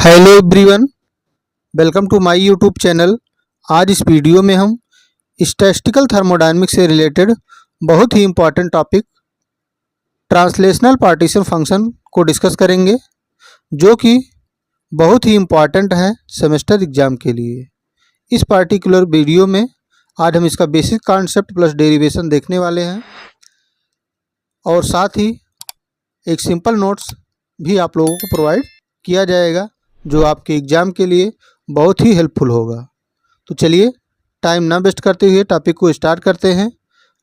Hello everyone, welcome to my YouTube channel. आज इस video में हम स्टैटिस्टिकल थर्मोडायनेमिक्स से रिलेटेड बहुत ही important topic translational partition function को डिस्कस करेंगे, जो कि बहुत ही इम्पॉर्टेंट है सेमेस्टर एग्ज़ाम के लिए। इस पार्टिकुलर वीडियो में आज हम इसका बेसिक कॉन्सेप्ट प्लस डेरिवेशन देखने वाले हैं और साथ ही एक सिंपल नोट्स भी आप लोगों को प्रोवाइड किया जाएगा, जो आपके एग्ज़ाम के लिए बहुत ही हेल्पफुल होगा। तो चलिए टाइम ना वेस्ट करते हुए टॉपिक को स्टार्ट करते हैं।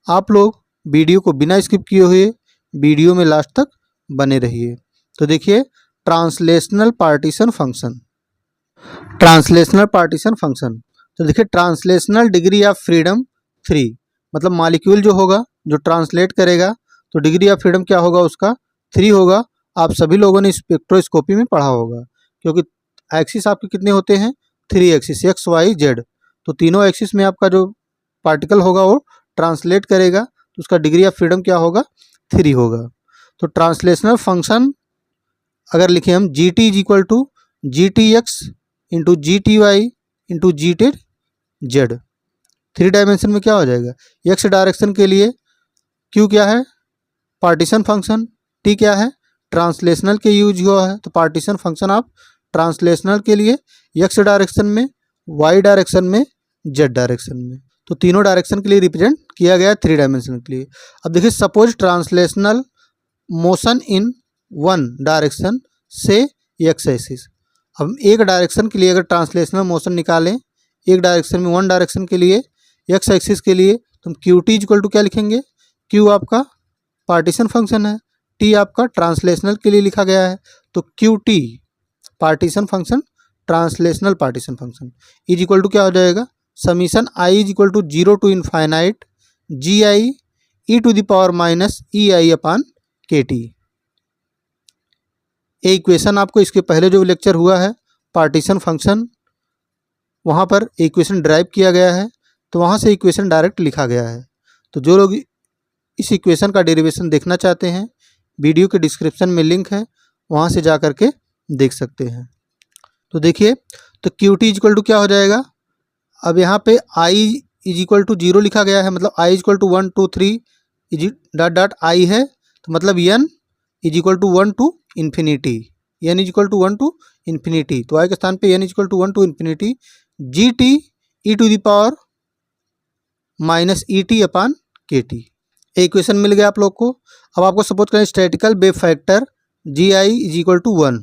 आप लोग वीडियो को बिना स्किप किए हुए वीडियो में लास्ट तक बने रहिए। तो देखिए, translational partition function. Translational partition function तो देखिए, ट्रांसलेशनल डिग्री ऑफ फ्रीडम 3, मतलब मॉलिक्यूल जो होगा जो ट्रांसलेट करेगा तो डिग्री ऑफ फ्रीडम क्या होगा, उसका 3 होगा। आप सभी लोगों ने स्पेक्ट्रोस्कोपी में पढ़ा होगा, क्योंकि एक्सिस आपके कितने होते हैं, 3 एक्सिस, एक्स वाई जेड। तो तीनों एक्सिस में आपका जो पार्टिकल होगा वो ट्रांसलेट करेगा, तो उसका डिग्री ऑफ फ्रीडम क्या होगा, 3 होगा। तो ट्रांसलेशनल फंक्शन अगर लिखें हम G T is equal to G T X into G T Y into G T Z. 3 dimension में क्या हो जाएगा, एक्स डायरेक्शन के लिए क्यू क्या है, पार्टीशन फंक्शन, टी क्या है, ट्रांसलेशनल के यूज हुआ है। तो पार्टीशन फंक्शन आप ट्रांसलेशनल के लिए एक्स डायरेक्शन में, वाई डायरेक्शन में, जेड डायरेक्शन में, तो तीनों डायरेक्शन के लिए रिप्रेजेंट किया गया है 3 डायमेंशन के लिए। अब देखिए, suppose translational motion in one direction से एक्स एक्सिस। अब एक डायरेक्शन के लिए अगर ट्रांसलेशनल मोशन निकालें, एक डायरेक्शन में, वन डायरेक्शन के लिए एक्स एक्सिस के लिए, तो हम क्यू टी इक्वल टू क्या लिखेंगे, क्यू आपका पार्टीशन फंक्शन है, टी आपका ट्रांसलेशनल के लिए लिखा गया है। तो Q T partition function, translational partition function is equal to क्या हो जाएगा, summation i is equal to 0 to infinite g i e to the power minus e i upon k T. ये इक्वेशन आपको इसके पहले जो लेक्चर हुआ है पार्टीशन फंक्शन, वहाँ पर इक्वेशन ड्राइव किया गया है, तो वहाँ से इक्वेशन डायरेक्ट लिखा गया है। तो जो लोग इस इक्वेशन का डेरिवेशन देखना चाहते हैं, वीडियो के डिस्क्रिप्शन में लिंक है, वहाँ से जा कर के देख सकते हैं। तो देखिए, तो क्यू टी इक्वल टू क्या हो जाएगा, अब यहाँ पे आई इज इक्वल टू 0 लिखा गया है, मतलब i is equal to 1 2 3 is dot dot i है, तो मतलब n is equal to 1 to infinity, n is equal to 1 to infinity. तो आई के स्थान पे n is equal to 1 to infinity g t e to the power minus e t upon k t. Equation मिल गया आप लोग को। अब आपको सपोज करें statistical wave factor g i is equal to 1,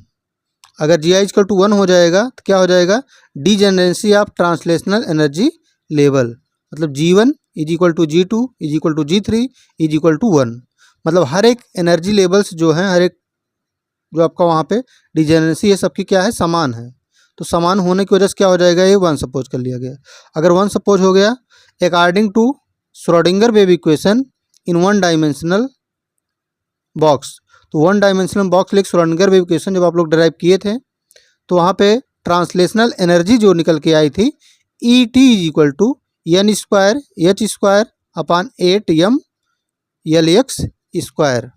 अगर g i is equal to 1 हो जाएगा तो क्या हो जाएगा, degeneracy of translational energy level, मतलब जी1 इज इक्वल टू जी2 इज इक्वल टू जी3 इज इक्वल टू 1। मतलब हर एक एनर्जी लेवल्स जो हैं, हर एक जो आपका वहाँ पे डीजेनरेंसी है, सबकी क्या है, समान है। तो समान होने की वजह से क्या हो जाएगा, ये 1 सपोज कर लिया गया। अगर 1 सपोज हो गया, according to Schrodinger wave equation in one dimensional box, तो वन डायमेंशनल बॉक्स लेक श्रोडिंगर वेव इक्वेशन जब आप लोग ड्राइव किए थे, तो वहाँ पे ट्रांसलेशनल एनर्जी जो निकल के आई थी, e t is equal to n square H square upon 8 M L x square,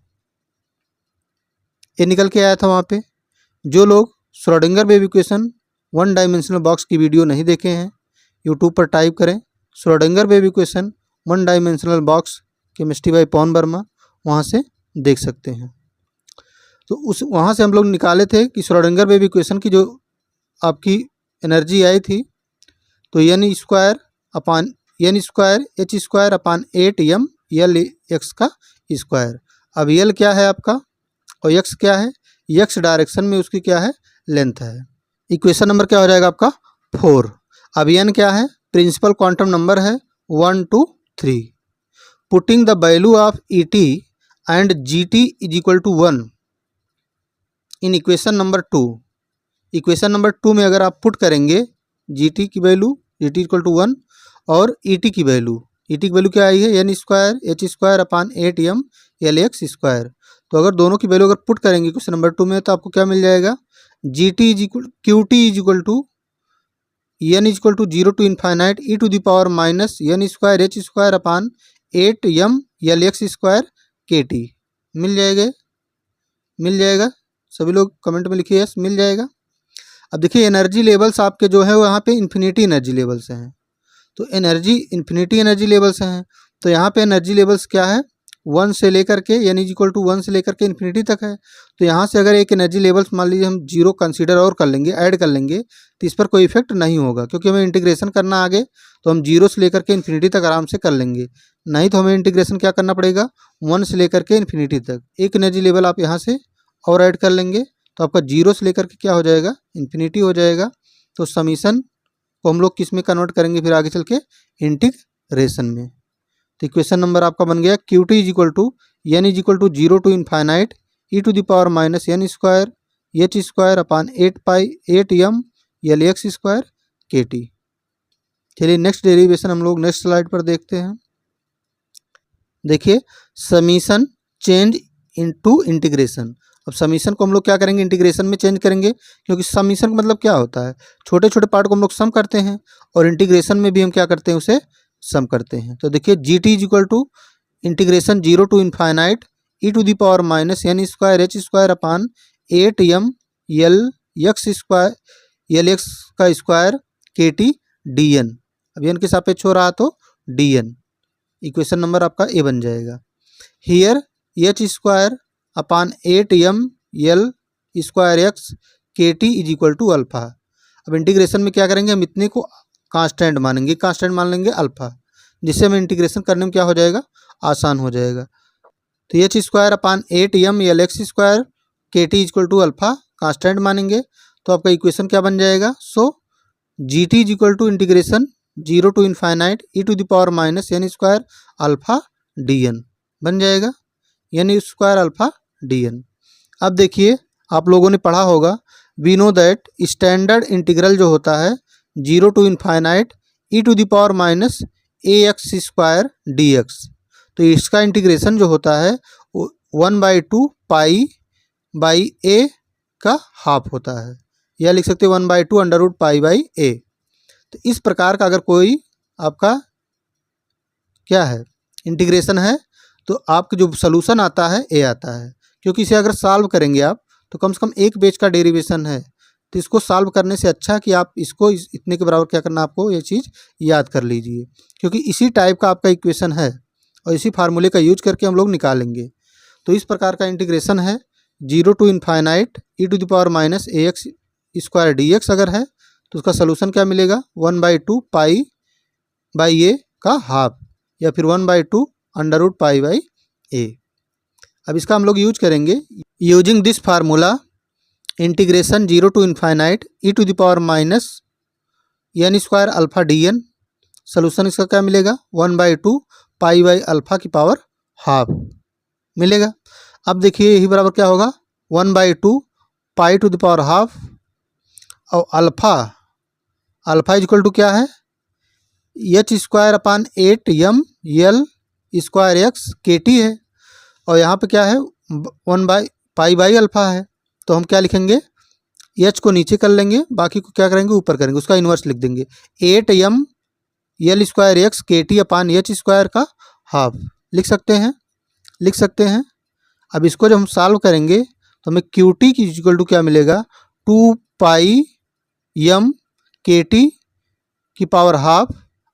ये निकल के आया था वहाँ पे। जो लोग Schrodinger wave equation one dimensional box की वीडियो नहीं देखे हैं, यूट्यूब पर टाइप करें Schrodinger wave equation one dimensional box chemistry by Pawan Varma, वहाँ से देख सकते हैं। तो उस वहाँ से हम लोग निकाले थे कि श्रोडिंगर वेव इक्वेशन की जो आपकी एनर्जी आई थी, तो N square upon N square H square upon 8 M L X का स्क्वायर। अब एल क्या है आपका और एक्स क्या है, एक्स डायरेक्शन में उसकी क्या है, लेंथ है। इक्वेशन नंबर क्या हो जाएगा आपका 4। अब एन क्या है, प्रिंसिपल क्वांटम नंबर है 1 2 3। Putting the value of E T and G T is equal to 1 in equation number 2। Equation number 2 में अगर आप पुट करेंगे जी टी की value, G T equal to 1, और ई टी की वैल्यू, ई टी की value क्या आई है, N square H square upon 8 M L x square. तो अगर दोनों की वैल्यू अगर पुट करेंगे क्वेश्चन नंबर 2 में, तो आपको क्या मिल जाएगा, G T is equal Q T is equal to N is equal to 0 to infinite E to the power minus N square H square upon 8 M L x square के T. मिल जाएगा, मिल जाएगा, सभी लोग कमेंट में लिखिए yes, मिल जाएगा। अब देखिए एनर्जी लेवल्स आपके जो है वो यहाँ पे इन्फिनिटी एनर्जी लेवल से हैं, तो एनर्जी इन्फिनिटी एनर्जी लेवल से हैं, तो यहाँ पे एनर्जी लेवल्स क्या है 1 से लेकर के यानी इक्वल टू 1 से लेकर के इन्फिनिटी तक है। तो यहाँ से अगर एक एनर्जी लेवल्स मान लीजिए हम 0 कंसीडर और कर लेंगे, ऐड कर लेंगे, तो इस पर कोई इफेक्ट नहीं होगा, क्योंकि हमें इंटीग्रेशन करना आगे, तो हम 0 से लेकर के इन्फिनिटी तक आराम से कर लेंगे। नहीं तो हमें इंटीग्रेशन क्या करना पड़ेगा 1 से लेकर के इन्फिनिटी तक। एक एनर्जी लेवल आप यहाँ से और ऐड कर लेंगे तो आपका 0 से लेकर के क्या हो जाएगा इन्फिनिटी हो जाएगा। तो समीशन को हम लोग किस में कन्वर्ट करेंगे फिर आगे चल के इंटीग्रेशन में। तो इक्वेशन नंबर आपका बन गया Q T is equal to N is equal to 0 to infinite E to the power minus N square H square upon 8 M L x square के टी। चलिए नेक्स्ट डेरिवेशन हम लोग next slide पर देखते हैं। देखिए समीशन चेंज इनटू इंटीग्रेशन। अब summation को हम लोग क्या करेंगे इंटीग्रेशन में चेंज करेंगे, क्योंकि समीशन का मतलब क्या होता है छोटे छोटे पार्ट को हम लोग सम करते हैं, और इंटीग्रेशन में भी हम क्या करते हैं उसे सम करते हैं। तो देखिए G T is equal to integration 0 to infinite E to the power minus N square H square upon 8 M L x square L X का स्क्वायर के टी डी एन। अब एन के सापेक्ष हो रहा तो डी एन, इक्वेशन नंबर आपका A बन जाएगा। Here h square upon 8 M L square x k t is equal to alpha. अब इंटीग्रेशन में क्या करेंगे हम इतने को कांस्टेंट मानेंगे, कांस्टेंट मान लेंगे अल्फा, जिससे हमें इंटीग्रेशन करने में क्या हो जाएगा आसान हो जाएगा। तो h square upon 8 M L x square के t equal to alpha constant मानेंगे, तो आपका इक्वेशन क्या बन जाएगा। So g T is equal to integration 0 to infinite E to the power minus N square alpha D n बन जाएगा, n square alpha D N. अब देखिए आप लोगों ने पढ़ा होगा we know that standard integral जो होता है 0 to infinite E to the power minus A X square D X. तो इसका इंटीग्रेशन जो होता है 1/2 पाई बाई ए का हाफ होता है, या लिख सकते हैं 1/2 अंडर रूट पाई बाई ए। तो इस प्रकार का अगर कोई आपका क्या है इंटीग्रेशन है तो आपका जो सोल्यूशन आता है ए आता है, क्योंकि इसे अगर सॉल्व करेंगे आप तो कम से कम एक पेज का डेरिवेशन है, तो इसको सॉल्व करने से अच्छा कि आप इसको इतने के बराबर क्या करना आपको ये चीज़ याद कर लीजिए, क्योंकि इसी टाइप का आपका इक्वेशन है और इसी फार्मूले का यूज करके हम लोग निकालेंगे। तो इस प्रकार का इंटीग्रेशन है 0 to infinite E to the power minus A X square D X अगर है तो उसका सोल्यूशन क्या मिलेगा 1/2 पाई बाई ए का हाफ, या फिर 1/2 under root pi by A. अब इसका हम लोग यूज करेंगे using this formula integration 0 to infinite E to the power minus N square alpha D N. Solution इसका क्या मिलेगा 1/2 पाई बाई अल्फा की पावर हाफ मिलेगा। अब देखिए यही बराबर क्या होगा 1/2 pi to the power half, और अल्फा इज इक्वल टू क्या है H square upon 8 M L square x k T है, और यहाँ पे क्या है 1/पाई बाई अल्फा है, तो हम क्या लिखेंगे एच को नीचे कर लेंगे, बाकी को क्या करेंगे ऊपर करेंगे, उसका इन्वर्स लिख देंगे 8 M L square x k T upon H square का हाफ लिख सकते हैं। अब इसको जब हम सॉल्व करेंगे तो हमें क्यू टी की इक्वल टू क्या मिलेगा 2 पाई एम के टी की power half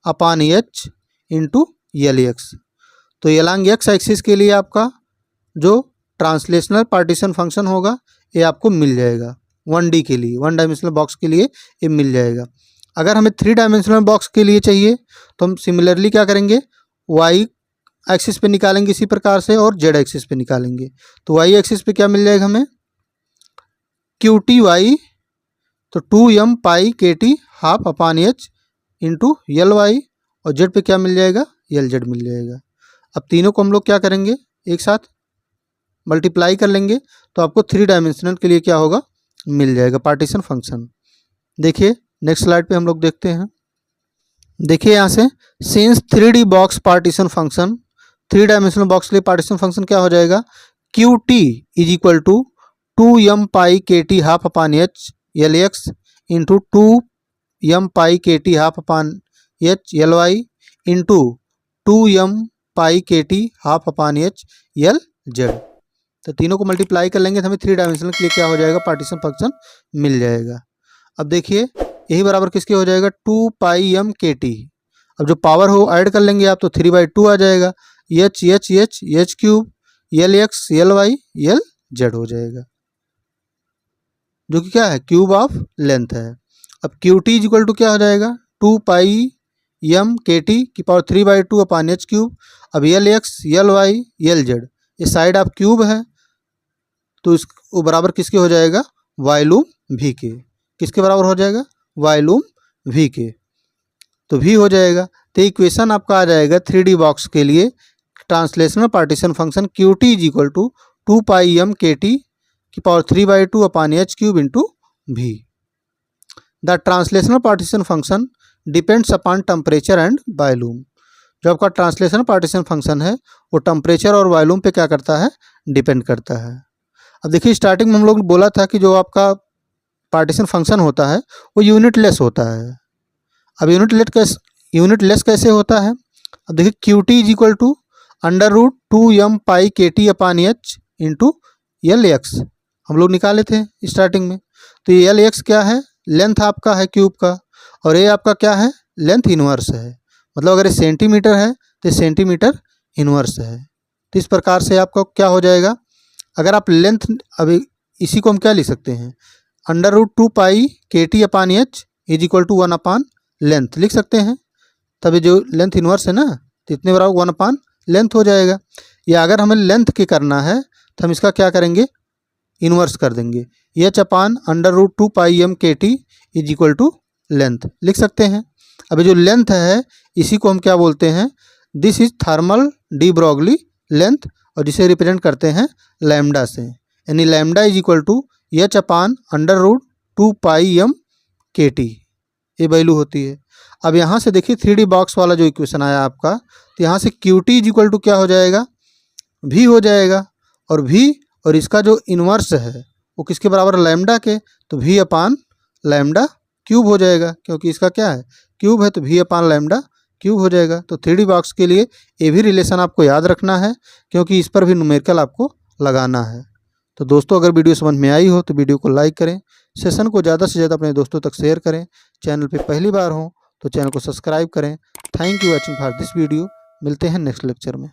upon H into L x. तो एलॉन्ग एक्स एक्सिस के लिए आपका जो ट्रांसलेशनल पार्टीशन फंक्शन होगा ये आपको मिल जाएगा 1D के लिए, 1 डायमेंशनल बॉक्स के लिए ये मिल जाएगा। अगर हमें 3 डायमेंशनल बॉक्स के लिए चाहिए तो हम सिमिलरली क्या करेंगे वाई एक्सिस पे निकालेंगे इसी प्रकार से, और जेड एक्सिस पे निकालेंगे। तो वाई एक्सिस पे क्या मिल जाएगा हमें क्यू टी वाई, तो 2m pi k t half upon H into L Y, और जेड पे क्या मिल जाएगा एल जेड मिल जाएगा। अब तीनों को हम लोग क्या करेंगे एक साथ मल्टीप्लाई कर लेंगे तो आपको 3 डायमेंशनल के लिए क्या होगा मिल जाएगा पार्टीशन फंक्शन। देखिए नेक्स्ट स्लाइड पे हम लोग देखते हैं। देखिए यहाँ से since 3D box partition function 3 dimensional box के लिए पार्टीशन फंक्शन क्या हो जाएगा Q T is equal to 2m pi k t half upon h l x into 2m pi k t half upon h l y into 2m pi k t half upon h l z. तो तीनों को multiply कर लेंगे तो हमें 3 dimensional के लिए क्या हो जाएगा पार्टीशन फंक्शन मिल जाएगा। अब देखिए यही बराबर किसके हो जाएगा 2πm/kt। अब जो पावर हो ऐड कर लेंगे आप तो 3/2 आ जाएगा। h cube Lx Ly Lz हो जाएगा, जो कि क्या है क्यूब ऑफ लेंथ है। अब QT इक्वल टू क्या हो जाएगा 2πm/kt की पावर 3/2 अपान h क्यूब। अब Lx Ly Lz ये साइड ऑफ क्यूब है तो इस वो बराबर किसके हो जाएगा वॉल्यूम V के। किसके बराबर हो जाएगा वॉल्यूम V के, तो V हो जाएगा। तो इक्वेशन आपका आ जाएगा 3D बॉक्स के लिए translational partition function QT is equal to 2πm/kt की power 3/2 upon h cube into V। The translational partition function depends upon temperature and volume. जो आपका ट्रांसलेशनल पार्टीशन फंक्शन है वो टेम्परेचर और वॉल्यूम पे क्या करता है डिपेंड करता है। अब देखिए स्टार्टिंग में हम लोग बोला था कि जो आपका पार्टीशन फंक्शन होता है वो यूनिटलेस होता है। अब यूनिटलेस कैसे होता है। अब देखिए QT is equal to √2m/kt upon h into Lx हम लोग निकाले थे स्टार्टिंग में। तो ये Lx क्या है लेंथ आपका है क्यूब का, और ये आपका क्या है लेंथ इनवर्स है। मतलब अगर ये सेंटीमीटर है तो सेंटीमीटर इनवर्स है। तो इस प्रकार से आपका क्या हो जाएगा, अगर आप लेंथ अभी इसी को हम क्या लिख सकते हैं √2πkt upon h is equal to 1 upon length लिख सकते हैं। तभी जो लेंथ इनवर्स है ना तो इतने बराबर 1 अपान लेंथ हो जाएगा। या अगर हमें लेंथ की करना है तो हम इसका क्या करेंगे इनवर्स कर देंगे, h upon √2πm/kt is equal to length लिख सकते हैं। अभी जो लेंथ है इसी को हम क्या बोलते हैं this is thermal de Broglie length, और जिसे रिप्रेजेंट करते हैं लैम्डा से, यानी lambda is equal to h upon √2πm/kt ये वैल्यू होती है। अब यहाँ से देखिए 3D बॉक्स वाला जो इक्वेशन आया आपका, तो यहाँ से QT इज इक्वल टू क्या हो जाएगा V हो जाएगा, और V और इसका जो इन्वर्स है वो किसके बराबर लैम्डा के, तो V अपान लैम्डा क्यूब हो जाएगा, क्योंकि इसका क्या है क्यूब है तो V अपान लैम्डा क्यूब हो जाएगा। तो 3D बॉक्स के लिए ये भी रिलेशन आपको याद रखना है, क्योंकि इस पर भी न्यूमेरिकल आपको लगाना है। तो दोस्तों अगर वीडियो समझ में आई हो तो वीडियो को लाइक करें, सेशन को ज़्यादा से ज़्यादा अपने दोस्तों तक शेयर करें, चैनल पे पहली बार हो तो चैनल को सब्सक्राइब करें। Thank you watching for this video. मिलते हैं नेक्स्ट लेक्चर में।